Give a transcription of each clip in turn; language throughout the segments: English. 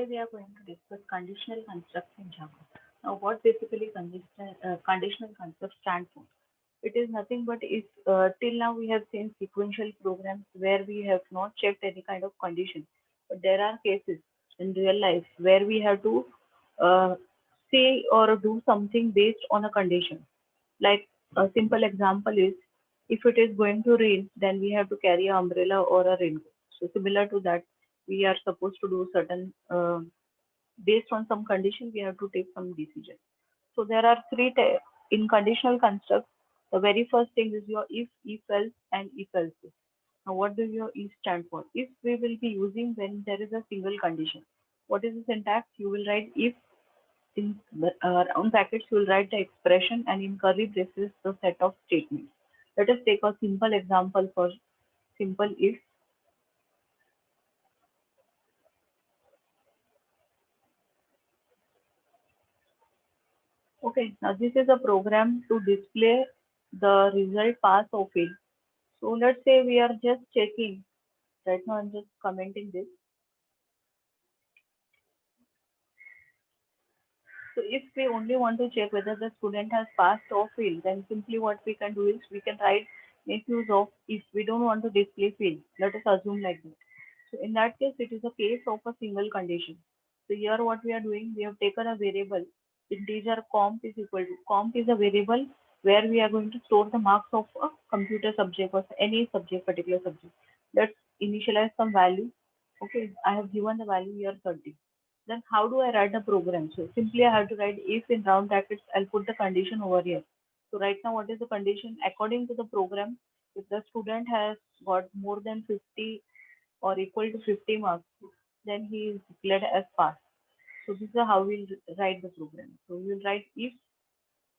we are going to discuss conditional constructs in Java. Now, what basically conditional constructs stand for? It is nothing but if till now we have seen sequential programs where we have not checked any kind of condition. But there are cases in real life where we have to uh, say or do something based on a condition. Like a simple example is if it is going to rain, then we have to carry an umbrella or a raincoat. So similar to that, we are supposed to do certain based on some condition, we have to take some decision. So there are in conditional constructs. The very first thing is your if else, and if else if. Now, what does your if stand for? If we will be using when there is a single condition. What is the syntax? You will write if in round brackets, you will write the expression, and in curly braces, the set of statements. Let us take a simple example for simple if. Okay, now this is a program to display the result pass or fail. So let's say we are just checking. Right now, I'm just commenting this. So if we only want to check whether the student has passed or failed, then simply what we can do is we can write make use of if we don't want to display fail. Let us assume like that. So in that case, it is a case of a single condition. So here what we are doing, we have taken a variable integer comp is equal to comp is a variable where we are going to store the marks of a computer subject or any subject, particular subject. Let's initialize some value. Okay, I have given the value here 30. Then how do I write the program? So simply I have to write if in round brackets, I'll put the condition over here. So right now, what is the condition? According to the program, if the student has got more than 50 or equal to 50 marks, then he is declared as pass. So this is how we'll write the program. So we will write if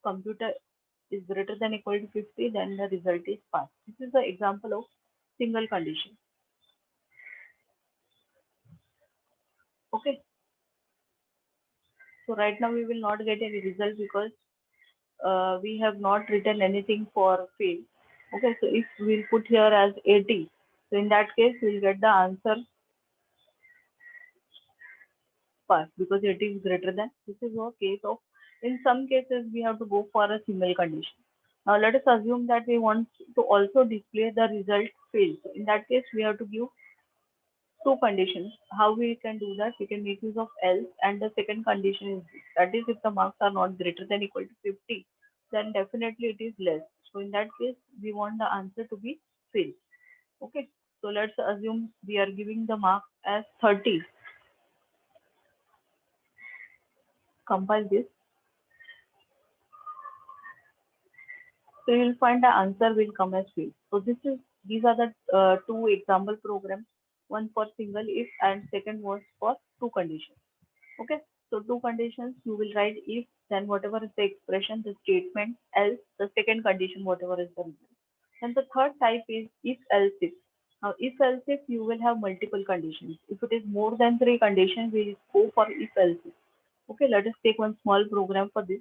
computer is greater than equal to 50, then the result is pass. This is the example of single condition. Okay. So right now we will not get any result because we have not written anything for fail. Okay. So if we'll put here as 80, so in that case we'll get the answer pass because 80 is greater than. This is a case of, in some cases, we have to go for a single condition. Now, let us assume that we want to also display the result fail. So in that case, we have to give two conditions. How we can do that? We can make use of else, and the second condition is this. That is, if the marks are not greater than equal to 50, then definitely it is less. So in that case, we want the answer to be fail. Okay. So let's assume we are giving the mark as 30. Compile this. So you'll find the answer will come as field. So these are the two example programs. One for single if and second was for two conditions. Okay. So two conditions you will write if, then whatever is the expression, the statement, else, the second condition, whatever is the result. And the third type is if else if. Now if else if you will have multiple conditions. If it is more than three conditions, we will go for if else if. Okay, let us take one small program for this.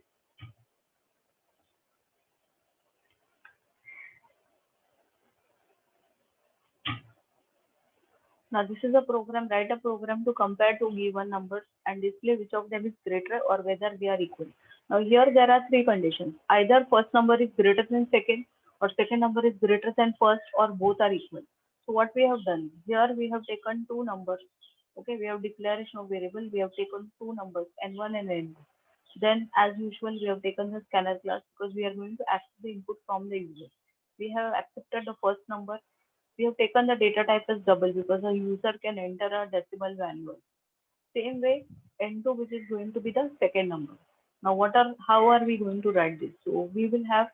Now this is a program, write a program to compare two given numbers and display which of them is greater or whether they are equal. Now here there are three conditions. Either first number is greater than second or second number is greater than first or both are equal. So what we have done, here we have taken two numbers. Okay, we have declaration of variable, we have taken two numbers n1 and n2. Then as usual we have taken the scanner class because we are going to access the input from the user. We have accepted the first number, we have taken the data type as double because a user can enter a decimal value. Same way, n2 which is going to be the second number. Now how are we going to write this? So we will have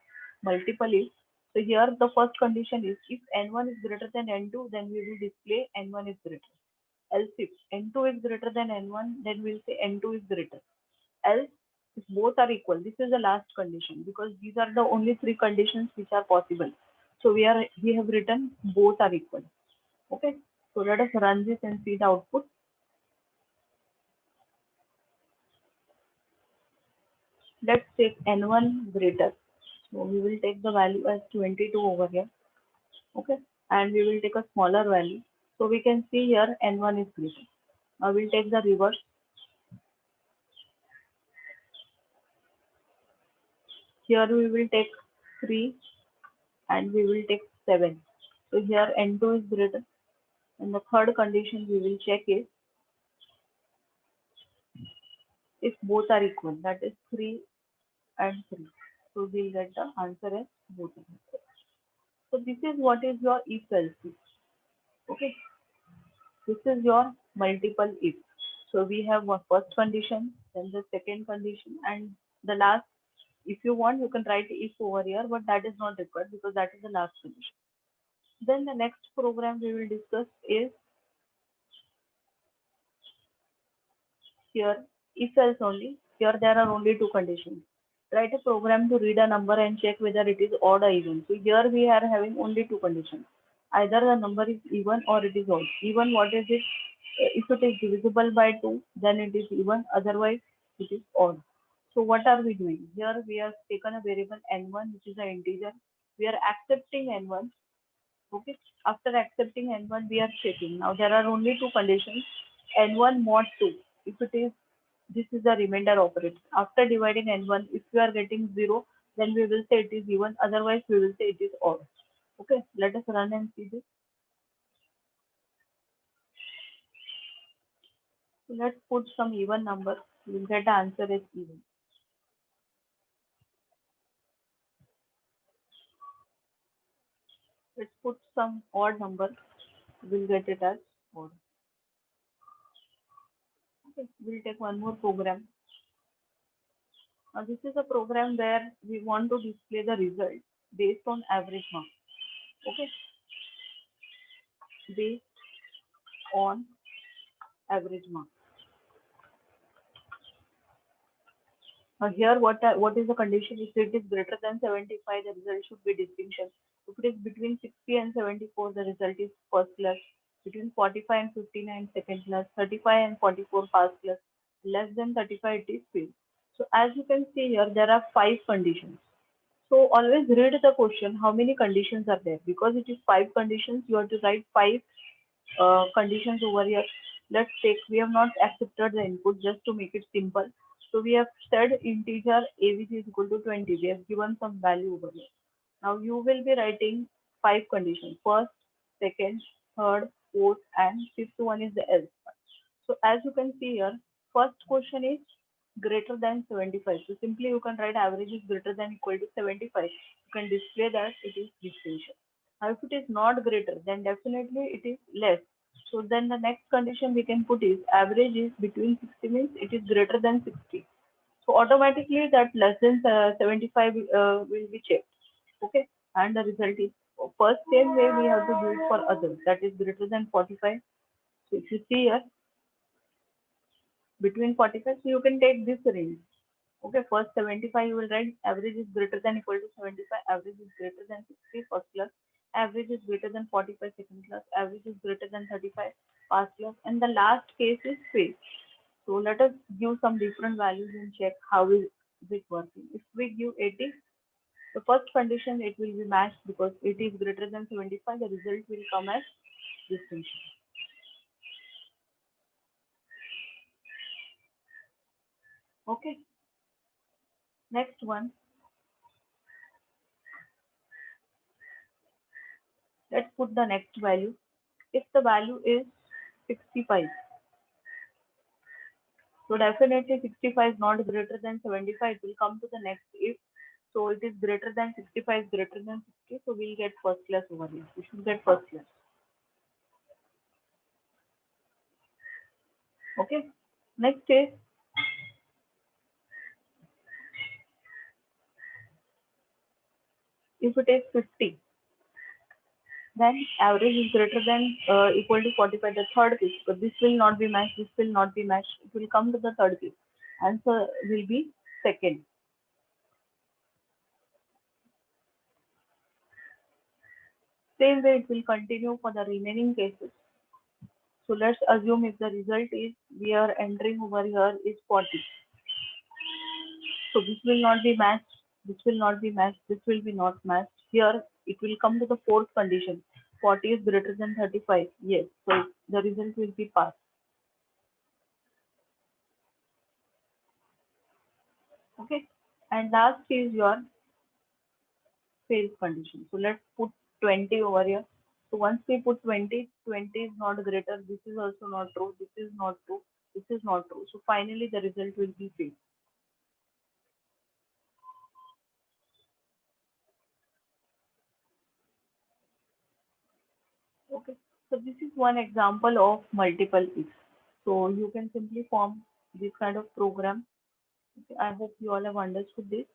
multiple if. So here the first condition is if n1 is greater than n2, then we will display n1 is greater. Else if n2 is greater than n1, then we'll say n2 is greater. Else if both are equal, this is the last condition because these are the only three conditions which are possible. So we have written both are equal. Okay, so let us run this and see the output. Let's take n1 greater. So we will take the value as 22 over here. Okay, and we will take a smaller value. So we can see here n1 is greater. Now we'll take the reverse. Here we will take 3 and we will take 7. So here N2 is greater. And the third condition we will check is if both are equal, that is 3 and 3. So we'll get the answer as both are equal. So this is what is your if else if. Okay, this is your multiple if. So we have one first condition, then the second condition, and the last. If you want, you can write if over here, but that is not required because that is the last condition. Then the next program we will discuss is here if else only. Here there are only two conditions. Write a program to read a number and check whether it is odd or even. So here we are having only two conditions. Either the number is even or it is odd. Even, what is it? If it is divisible by 2, then it is even, otherwise it is odd. So what are we doing? Here we have taken a variable n1 which is an integer. We are accepting n1. Okay. After accepting n1, we are checking. Now there are only two conditions. N1 mod 2. If it is, this is the remainder operator. After dividing n1, if we are getting 0, then we will say it is even. Otherwise, we will say it is odd. Okay. Let us run and see this. So let's put some even number. We will get the answer as even. Let's put some odd number. We will get it as odd. Okay. We'll take one more program. Now this is a program where we want to display the result based on average mark. Okay, based on average mark. Now here what is the condition? If it is greater than 75, the result should be distinction. If it is between 60 and 74, the result is first class. Between 45 and 59, second class. 35 and 44, pass class. Less than 35, it is fail. So as you can see here, there are 5 conditions. So always read the question, how many conditions are there? Because it is 5 conditions, you have to write 5 conditions over here. Let's take, we have not accepted the input just to make it simple. So we have said integer a which is equal to 20. We have given some value over here. Now you will be writing 5 conditions. First, second, third, fourth, and fifth one is the else. So as you can see here, first question is greater than 75. So simply you can write average is greater than equal to 75. You can display that it is distinction. Now if it is not greater, then definitely it is less. So then the next condition we can put is average is between 60, means it is greater than 60. So automatically that less than 75 will be checked. Okay. And the result is first same way we have to do it for others, that is greater than 45. So if you see here, between 45, so you can take this range. Okay, first 75 you will write average is greater than equal to 75, average is greater than 60, first class, average is greater than 45, second class, average is greater than 35, pass class, and the last case is fail. So let us give some different values and check how is it working. If we give 80, the first condition it will be matched because 80 is greater than 75, the result will come as distinction. Okay, next one. Let's put the next value. If the value is 65, so definitely 65 is not greater than 75. It will come to the next if. So it is greater than 65 is greater than 60. So we'll get first class over here. We should get first class. Okay. Next is if it is 50, then average is greater than equal to 45. The third case, but this will not be matched. This will not be matched. It will come to the third case. Answer will be second. Same way it will continue for the remaining cases. So let's assume if the result is we are entering over here is 40. So this will not be matched. This will not be matched. This will be not matched. Here it will come to the fourth condition. 40 is greater than 35. Yes. So the result will be passed. Okay. And last is your fails condition. So let's put 20 over here. So once we put 20, 20 is not greater. This is also not true. This is not true. This is not true. So finally the result will be fail. Okay. So this is one example of multiple ifs. So you can simply form this kind of program. Okay. I hope you all have understood this.